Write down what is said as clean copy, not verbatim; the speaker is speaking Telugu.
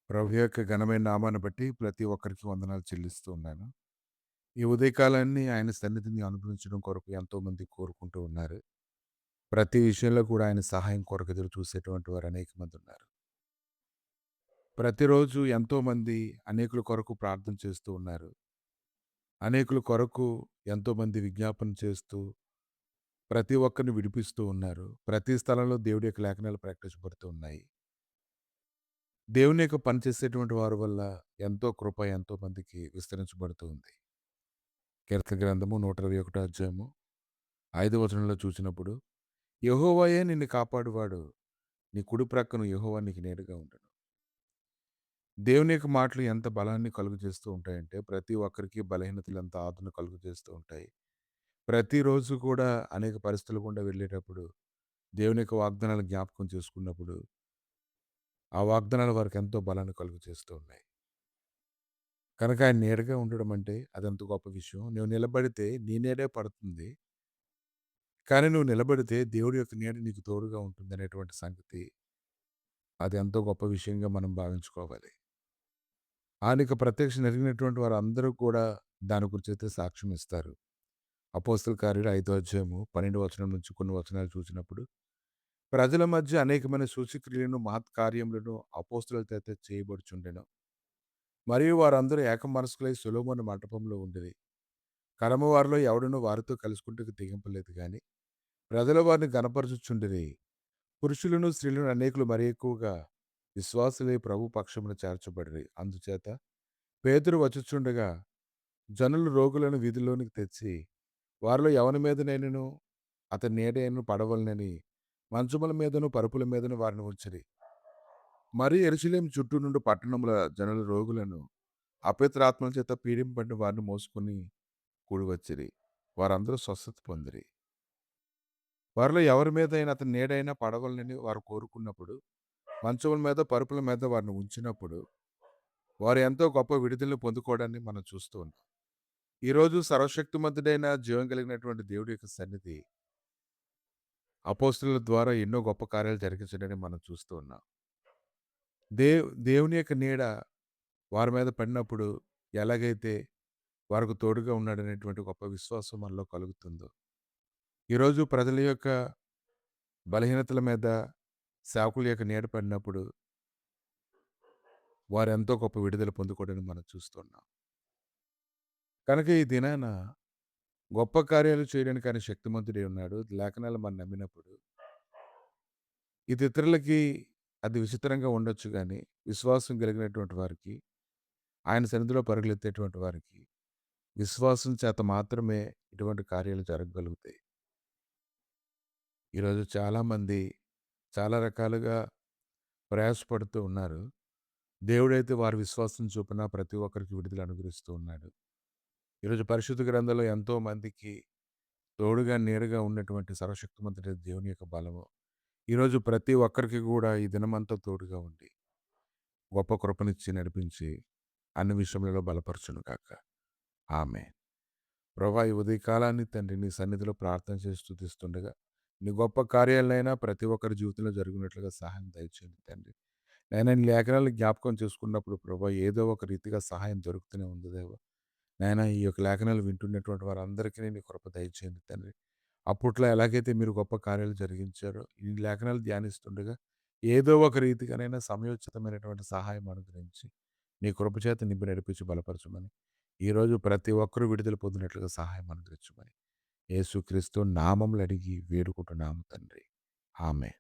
ప్రభు యొక్క ఘనమైన నామాన్ని బట్టి ప్రతి ఒక్కరికి వందనాలు చెల్లిస్తూ ఉన్నాను. ఈ ఉదయకాలాన్ని ఆయన సన్నిధిని అనుభవించడం కొరకు ఎంతోమంది కోరుకుంటూ ఉన్నారు. ప్రతి విషయంలో కూడా ఆయన సహాయం కొరకు ఎదురు చూసేటువంటి వారు అనేక మంది ఉన్నారు. ప్రతిరోజు ఎంతోమంది అనేకుల కొరకు ప్రార్థన చేస్తూ ఉన్నారు. అనేకుల కొరకు ఎంతోమంది విజ్ఞాపన చేస్తూ ప్రతి ఒక్కరిని విడిపిస్తూ ఉన్నారు. ప్రతి స్థలంలో దేవుడి యొక్క లేఖనాలు ప్రకటించబడుతూ ఉన్నాయి. దేవుని యొక్క పని చేసేటువంటి వారి వల్ల ఎంతో కృప ఎంతో మందికి విస్తరించబడుతూ ఉంది. కీర్తన గ్రంథము 121 అధ్యాయము 5 వచనంలో చూసినప్పుడు, యెహోవాయే నిన్ను కాపాడువాడు. నీ కుడి ప్రక్కన యెహోవా నీకు నీడగా ఉండును. దేవుని యొక్క మాటలు ఎంత బలాన్ని కలుగజేస్తూ ఉంటాయంటే, ప్రతి ఒక్కరికి బలహీనతలు ఎంత ఆదరణ కలుగజేస్తూ ఉంటాయి. ప్రతిరోజు కూడా అనేక పరిస్థితుల గుండా వెళ్ళేటప్పుడు, దేవుని యొక్క వాగ్దానాలు జ్ఞాపకం చేసుకున్నప్పుడు, ఆ వాగ్దానాలు వారికి ఎంతో బలాన్ని కలుగజేస్తూ ఉన్నాయి. కనుక ఆయన నీడగా ఉండడం అంటే అదెంత గొప్ప విషయం. నువ్వు నిలబడితే నీ నీడే పడుతుంది. కానీ నువ్వు నిలబడితే దేవుడి యొక్క నీడ నీకు తోడుగా ఉంటుందనేటువంటి సంగతి అది ఎంతో గొప్ప విషయంగా మనం భావించుకోవాలి. ఆయనకు ప్రత్యక్షం ఎరిగినటువంటి వారందరూ కూడా దాని గురించైతే సాక్ష్యం ఇస్తారు. అపోస్తల కార్యాలు 5 అధ్యాయము 12 వచనం నుంచి కొన్ని వచనాలు చూసినప్పుడు, ప్రజల మధ్య అనేకమైన సూచక్రియలను, మహత్కార్యములను అపోస్తలులతో అయితే చేయబడుచుండెను. మరియు వారందరూ ఏక మనస్కులై సొలొమోను మంటపంలో ఉండిరి. కడమ వారిలో ఎవడునూ వారితో కలుసుకుంటకు తెగింపలేదు గాని, ప్రజలు వారిని గనపరచుచుండిరి. పురుషులను, స్త్రీలను అనేకులు మరి ఎక్కువగా విశ్వాసులై ప్రభు పక్షమున చేర్చబడిరి. అందుచేత పేతురు వచ్చుచుండగా జనులు రోగులను వీధిలోనికి తెచ్చి, వారిలో ఎవని మీదనైనను అతని నీడ అయినను పడవలెనని మంచముల మీదను, పరుపుల మీదను వారిని ఉంచిరి. మరి యెరూషలేము చుట్టూ నుండి పట్టణముల జనుల రోగులను, అపవిత్రాత్మల చేత పీడింపబడిన వారిని మోసుకొని కూడి వచ్చిరి. వారందరూ స్వస్థత పొందిరి. వారిలో ఎవరి మీదైనా అతని నీడైనా పడవలనని వారు కోరుకున్నప్పుడు, మంచముల మీద, పరుపుల మీద వారిని ఉంచినప్పుడు, వారు ఎంతో గొప్ప విడుదలను పొందుకోవడాన్ని మనం చూస్తూ ఉన్నాం. ఈరోజు సర్వశక్తిమంతుడైన జీవం కలిగినటువంటి దేవుడి యొక్క సన్నిధి అపోస్తుల ద్వారా ఎన్నో గొప్ప కార్యాలు జరిగించడాన్ని మనం చూస్తూ ఉన్నాం. దేవుని యొక్క నీడ వారి మీద పడినప్పుడు ఎలాగైతే వారికి తోడుగా ఉన్నాడనేటువంటి గొప్ప విశ్వాసం మనలో కలుగుతుందో, ఈరోజు ప్రజల యొక్క బలహీనతల మీద సేవకుల యొక్క నీడ పడినప్పుడు వారు ఎంతో గొప్ప విడుదల పొందుకోవడాన్ని మనం చూస్తున్నాం. కనుక ఈ దినాన గొప్ప కార్యాలు చేయడానికి ఆయన శక్తిమంతుడై ఉన్నాడు. లేఖనాలు మనం నమ్మినప్పుడు ఇది ఇతరులకి అది విచిత్రంగా ఉండొచ్చు గానీ, విశ్వాసం కలిగినటువంటి వారికి, ఆయన సన్నిధిలో పరుగులెత్తేటువంటి వారికి, విశ్వాసం చేత మాత్రమే ఇటువంటి కార్యాలు జరగగలుగుతాయి. ఈరోజు చాలామంది చాలా రకాలుగా ప్రయాసపడుతూ ఉన్నారు. దేవుడైతే వారి విశ్వాసం చొప్పున ప్రతి ఒక్కరికి విడుదల అనుగ్రహిస్తూ ఉన్నాడు. ఈరోజు పరిశుద్ధ గ్రంథంలో ఎంతో మందికి తోడుగా, నీడగా ఉన్నటువంటి సర్వశక్తిమంతుడైన దేవుని యొక్క బలము, ఈరోజు ప్రతి ఒక్కరికి కూడా ఈ దినమంతా తోడుగా ఉండి, గొప్ప కృపనిచ్చి నడిపించి, అన్ని విషయములలో బలపరచును గాక. ఆమేన్. ప్రభా! ఈ ఉదయకాలాన్ని తండ్రి నీ సన్నిధిలో ప్రార్థన చేసి స్తుతిస్తుండగా, నీ గొప్ప కార్యాలనైనా ప్రతి ఒక్కరి జీవితంలో జరుగునట్లుగా సహాయం దయచేయండి తండ్రి. నాయనా నీ లేఖనాలు జ్ఞాపకం చేసుకున్నప్పుడు ప్రభా ఏదో ఒక రీతిగా సహాయం దొరుకుతూనే ఉంది దేవా. నాయనా ఈ యొక్క లేఖనాలు వింటున్నటువంటి వారందరికీ నీ కృప దయచేయండి తండ్రి. అప్పట్లో ఎలాగైతే మీరు గొప్ప కార్యాలు జరిగించారో, ఈ లేఖనాలు ధ్యానిస్తుండగా ఏదో ఒక రీతిగానైనా సమయోచితమైనటువంటి సహాయం అనుగ్రహించి, నీ కృప చేత నింపి నడిపించి బలపరచమని, ఈరోజు ప్రతి ఒక్కరూ విడుదల పొందినట్లుగా సహాయం అనుగ్రహించమని, యేసుక్రీస్తు నామములో అడిగి వేడుకుంటున్నాము తండ్రి. ఆమేన్.